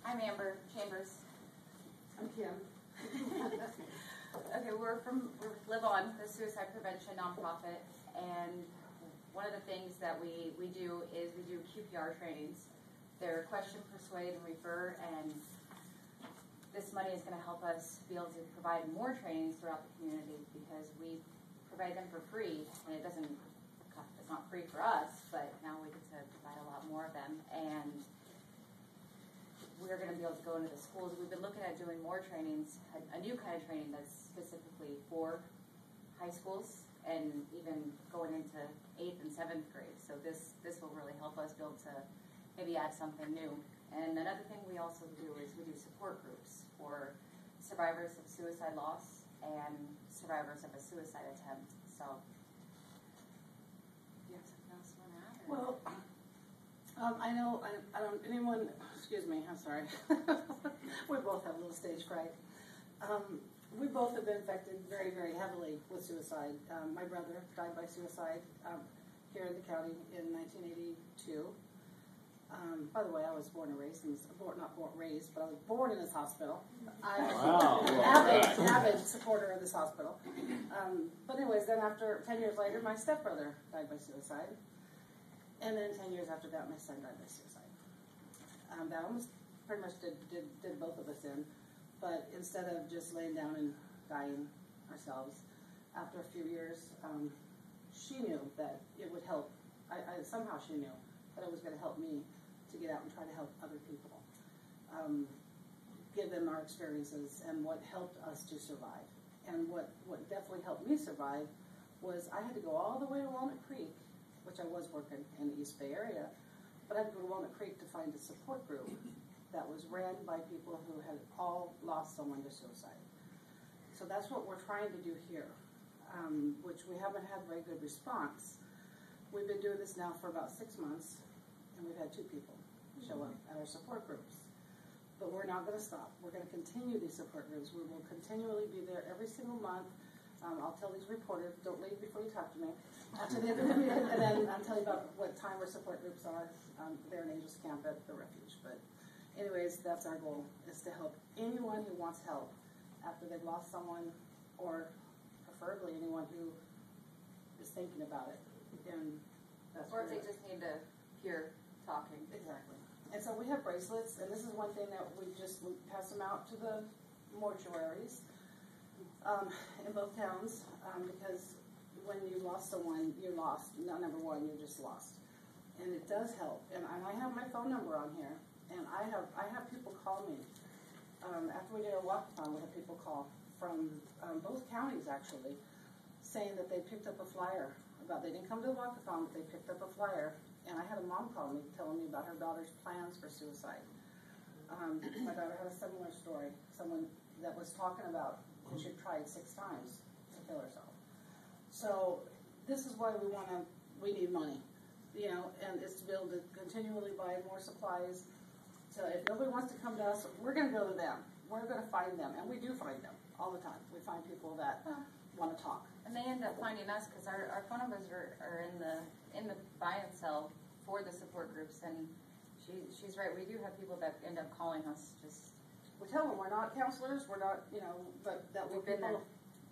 I'm Amber Chambers. I'm Kim. Okay, we're Live On, the suicide prevention nonprofit, and one of the things that we do is we do QPR trainings. They're question, persuade, and refer, and this money is going to help us be able to provide more trainings throughout the community because we provide them for free, and it's not free for us, but now we get to provide a lot more of them, and we're going to be able to go into the schools. We've been looking at doing more trainings, a new kind of training that's specifically for high schools and even going into 8th and 7th grade. So this will really help us be able to maybe add something new. And another thing we also do is we do support groups for survivors of suicide loss and survivors of a suicide attempt. So, do you have something else you want to add? Well, I know, I don't, anyone, excuse me, I'm sorry. We both have a little stage fright. We both have been affected very, very heavily with suicide. My brother died by suicide here in the county in 1982. By the way, I was born and raised, but I was born in this hospital. I'm an avid supporter of this hospital. But anyways, then after 10 years later, my stepbrother died by suicide. And then 10 years after that, my son died by suicide. That almost pretty much did both of us in. But instead of just laying down and dying ourselves, after a few years, she knew that it would help. Somehow she knew that it was going to help me to get out and try to help other people. Give them our experiences and what helped us to survive. And what definitely helped me survive was I had to go all the way to Walnut Creek, which I was working in the East Bay area, but I had to go to Walnut Creek to find a support group that was ran by people who had all lost someone to suicide. So that's what we're trying to do here, which we haven't had very good response. We've been doing this now for about 6 months, and we've had 2 people show up at our support groups. But we're not going to stop. We're going to continue these support groups. We will continually be there every single month. I'll tell these reporters, don't leave before you talk to me. After the end of the meeting, and then I'll tell you about what time our support groups are. They're in Angels Camp at the Refuge. But anyways, that's our goal, is to help anyone who wants help after they've lost someone, or preferably anyone who is thinking about it. And that's or if they just need to hear talking. Exactly. And so we have bracelets, and this is one thing that we pass them out to the mortuaries in both towns, because when you lost someone, you're lost. Number one, you're just lost. And it does help. And I have my phone number on here, and I have people call me. After we did our walkathon, we had people call from both counties, actually, saying that they picked up a flyer. They didn't come to the walkathon, but they picked up a flyer. And I had a mom call me telling me about her daughter's plans for suicide. My daughter had a similar story. Someone that was talking about that she tried 6 times to kill herself. So this is why we need money, and it's to be able to continually buy more supplies. So if nobody wants to come to us, we're going to go to them. We're going to find them, and we do find them all the time. We find people that want to talk. And they end up finding us because our phone numbers are in the buy and sell for the support groups, and she's right. We do have people that end up calling us. Just we tell them we're not counselors, we're not, but that we've been there.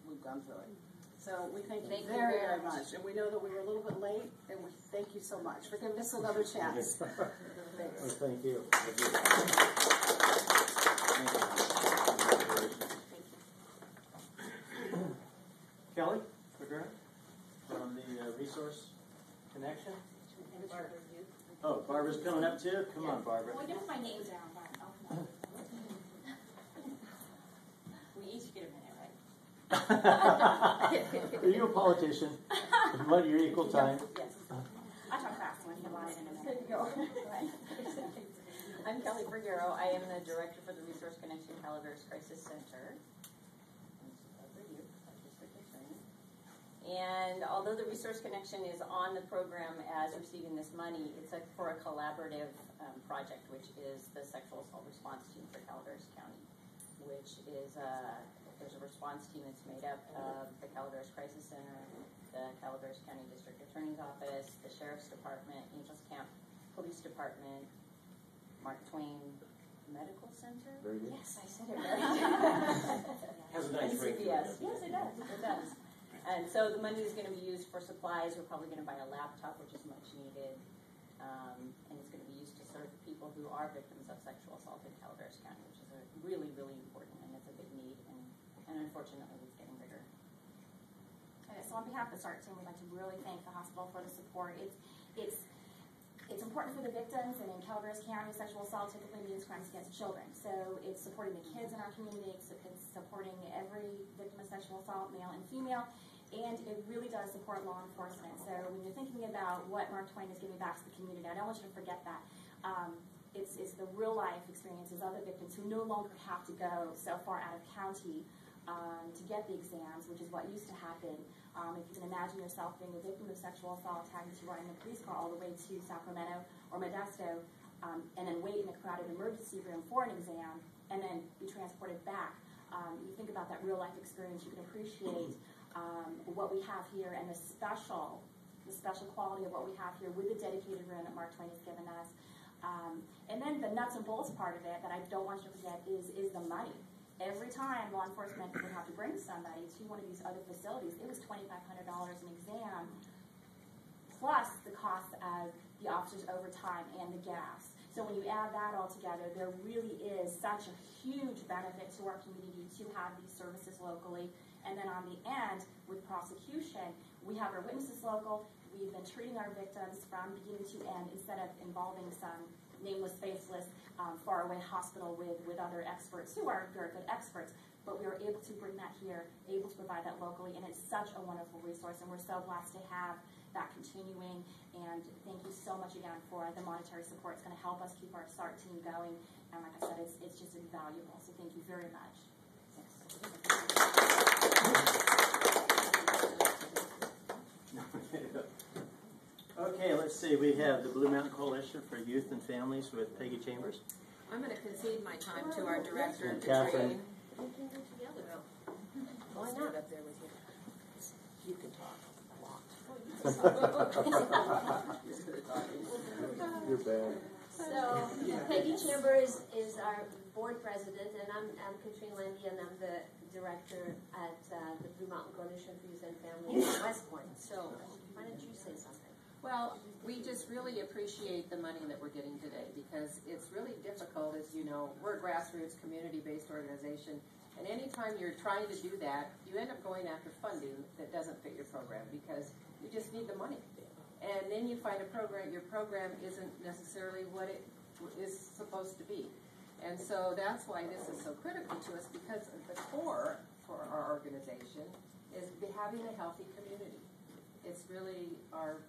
We've gone through it. So we thank you very, very much, and we know that we were a little bit late, and we thank you so much for giving us another chance. Well, thank you. Kelly Vergara from the Resource Connection. Oh, Barbara's coming up too? Come on, Barbara. Well, get my name down, Barbara. We each get a minute, right? Are you a politician? You want your equal time? Yes. I talk fast when you want it in a minute. There you go. Right. I'm Kelly Vergara. I am the director for the Resource Connection Calaveras Crisis Center. And although the Resource Connection is on the program as receiving this money, it's for a collaborative project, which is the Sexual Assault Response Team for Calaveras County, which is there's a response team that's made up of the Calaveras Crisis Center, the Calaveras County District Attorney's Office, the Sheriff's Department, Angels Camp Police Department, Mark Twain Medical Center. Very good. Yes, I said it right. Has a nice ring to it, Yes, doesn't it? yes, it does. It does. And so the money is going to be used for supplies. We're probably going to buy a laptop, which is much needed. And it's going to be used to serve people who are victims of sexual assault in Calaveras County, which is a really, really important, and it's a big need, and unfortunately it's getting bigger. Okay, so on behalf of the SART team, we'd like to really thank the hospital for the support. It's important for the victims, and in Calaveras County, sexual assault typically means crimes against children. So it's supporting the kids in our community, it's supporting every victim of sexual assault, male and female, and it really does support law enforcement. So when you're thinking about what Mark Twain is giving back to the community, I don't want you to forget that. It's the real life experiences of the victims who no longer have to go so far out of county to get the exams, which is what used to happen. If you can imagine yourself being a victim of sexual assault, having to run in a police car all the way to Sacramento or Modesto, and then wait in a crowded emergency room for an exam, and then be transported back. You think about that real life experience, you can appreciate what we have here and the special quality of what we have here with the dedicated room that Mark Twain has given us. And then the nuts and bolts part of it that I don't want you to forget is the money. Every time law enforcement would have to bring somebody to one of these other facilities, it was $2,500 an exam, plus the cost of the officers' overtime and the gas. So when you add that all together, there really is such a huge benefit to our community to have these services locally. And then on the end, with prosecution, we have our witnesses local. We've been treating our victims from beginning to end instead of involving some nameless, faceless, faraway hospital with other experts who are very good experts. But we are able to bring that here, able to provide that locally, and it's such a wonderful resource, and we're so blessed to have that continuing. And thank you so much again for the monetary support. It's going to help us keep our SART team going, and like I said, it's just invaluable. So thank you very much. Okay, let's see. We have the Blue Mountain Coalition for Youth and Families with Peggy Chambers. I'm going to concede my time to our director, And Katrina. Catherine. We can do together. Why not up there with you? You can talk a lot. You're bad. So Peggy Chambers is our board president, and I'm Katrina Landy, and I'm the director at the Blue Mountain Coalition for Youth and Families in West Point. So why don't you say something? Well, we just really appreciate the money that we're getting today because it's really difficult, as you know. We're a grassroots, community-based organization, and anytime you're trying to do that, you end up going after funding that doesn't fit your program because you just need the money. And then you find your program isn't necessarily what it is supposed to be. And so that's why this is so critical to us, because the core for our organization is having a healthy community. It's really our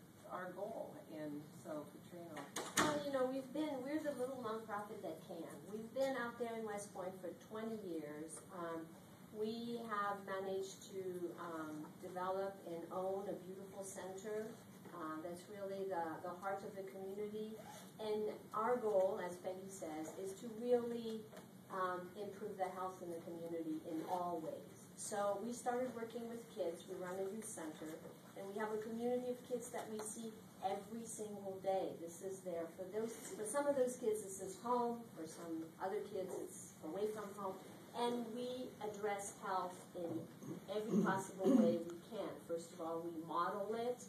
goal. And so, Katrina. Well, you know, we're the little nonprofit that can. We've been out there in West Point for 20 years. We have managed to develop and own a beautiful center that's really the heart of the community. And our goal, as Peggy says, is to really improve the health in the community in all ways. So we started working with kids. We run a youth center, and we have a community of kids that we see every single day. This is there for some of those kids. This is home. For some other kids, it's away from home. And we address health in every possible way we can. First of all, we model it.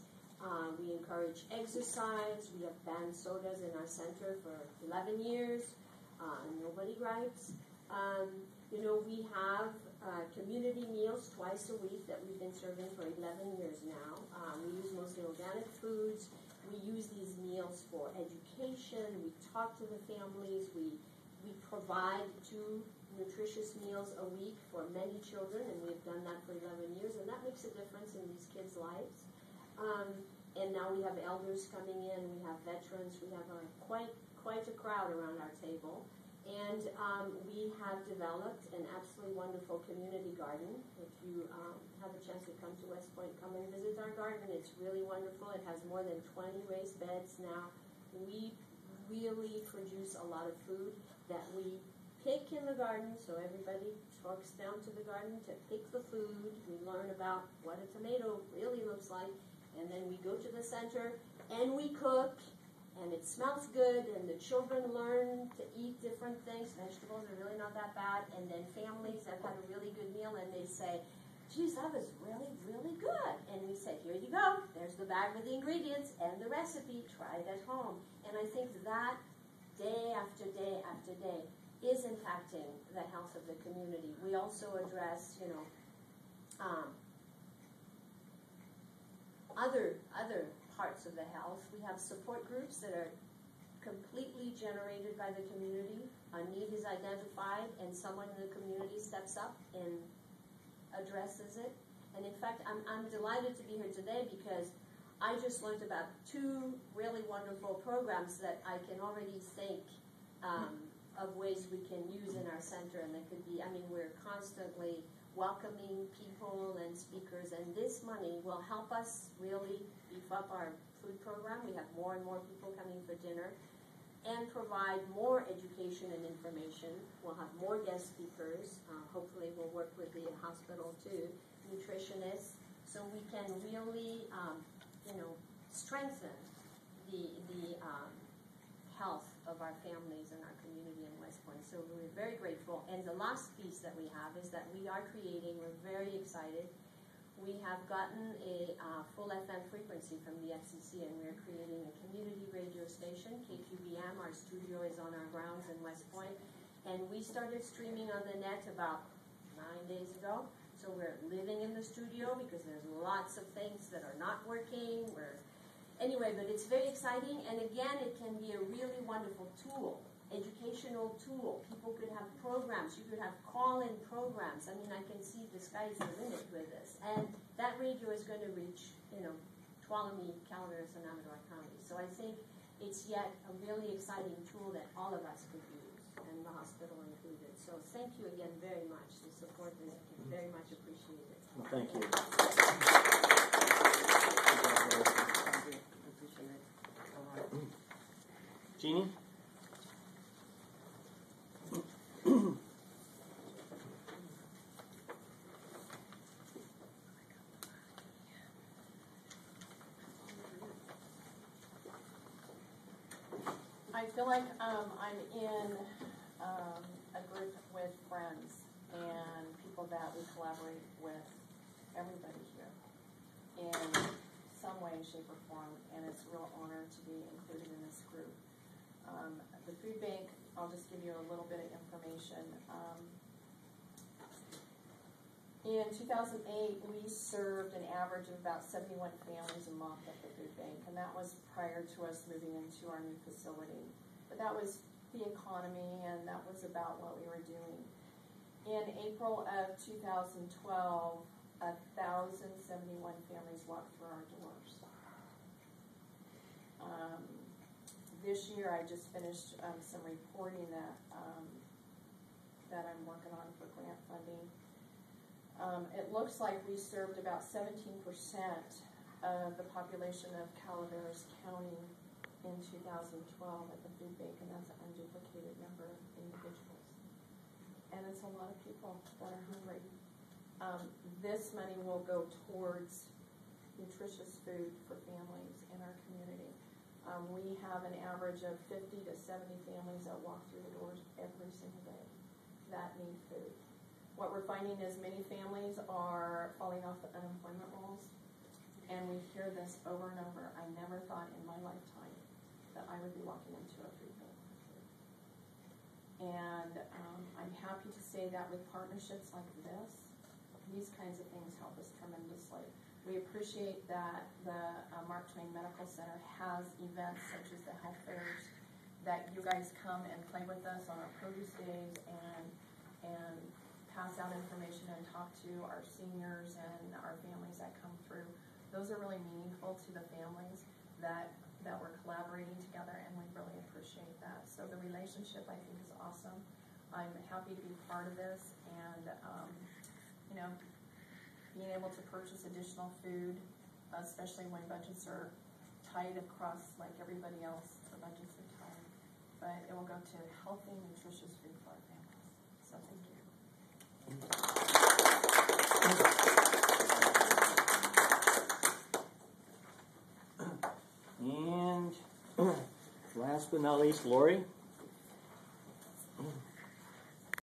We encourage exercise. We have banned sodas in our center for 11 years. Nobody gripes. You know, we have community meals twice a week that we've been serving for 11 years now. We use mostly organic foods. We use these meals for education. We talk to the families. We provide 2 nutritious meals a week for many children, and we've done that for 11 years, and that makes a difference in these kids' lives. And now we have elders coming in, we have veterans, we have quite a crowd around our table. And we have developed an absolutely wonderful community garden. If you have a chance to come to West Point, come and visit our garden. It's really wonderful. It has more than 20 raised beds now. We really produce a lot of food that we pick in the garden, so everybody trucks down to the garden to pick the food. We learn about what a tomato really looks like, and then we go to the center and we cook, and it smells good, and the children learn to eat different things. Vegetables are really not that bad, and then families have had a really good meal, and they say, geez, that was really, really good. And we say, here you go. There's the bag with the ingredients and the recipe. Try it at home. And I think that day after day after day is impacting the health of the community. We also address, other parts of the health. We have support groups that are completely generated by the community. A need is identified, and someone in the community steps up and addresses it. And in fact, I'm delighted to be here today because I just learned about 2 really wonderful programs that I can already think of ways we can use in our center, and that could be, we're constantly welcoming people and speakers, and this money will help us really beef up our food program. We have more and more people coming for dinner, and provide more education and information. We'll have more guest speakers. Hopefully we'll work with the hospital too, nutritionists, so we can really, strengthen the health of our families and our community in West Point. So we're very grateful. And the last piece that we have is that we are creating, we're very excited, we have gotten a full FM frequency from the FCC, and we're creating a community radio station, KQBM. Our studio is on our grounds in West Point, and we started streaming on the net about 9 days ago. So we're living in the studio because there's lots of things that are not working. But it's very exciting, and again, it can be a really wonderful tool, educational tool. People could have programs. You could have call-in programs. I can see the sky's the limit with this. And that radio is going to reach, Tuolumne, Calaveras, and Amador County. So I think it's yet a really exciting tool that all of us could use, and the hospital included. So thank you again very much. The support is very much appreciated. Well, thank you. Jeannie? I feel like I'm in a group with friends and people that we collaborate with, everybody here, in some way, shape, or form, and it's a real honor to be included in this group. The food bank, I'll just give you a little bit of information. In 2008, we served an average of about 71 families a month at the food bank, and that was prior to us moving into our new facility. But that was the economy, and that was about what we were doing. In April of 2012, 1,071 families walked through our doors. This year, I just finished some reporting that I'm working on for grant funding. It looks like we served about 17% of the population of Calaveras County in 2012 at the food bank, and that's an unduplicated number of individuals. And it's a lot of people that are hungry. This money will go towards nutritious food for families in our community. We have an average of 50 to 70 families that walk through the doors every single day that need food. What we're finding is many families are falling off the unemployment rolls, and we hear this over and over. I never thought in my lifetime that I would be walking into a food bank. And I'm happy to say that with partnerships like this, these kinds of things help us tremendously. We appreciate that the Mark Twain Medical Center has events such as the health fairs, that you guys come and play with us on our produce days and pass out information and talk to our seniors and our families that come through. Those are really meaningful to the families that we're collaborating together, and we really appreciate that. So the relationship, I think, is awesome. I'm happy to be part of this, and being able to purchase additional food, especially when budgets are tight across, like everybody else, the budgets are tight. But it will go to healthy, nutritious food for our families. So thank you. And last but not least, Lori.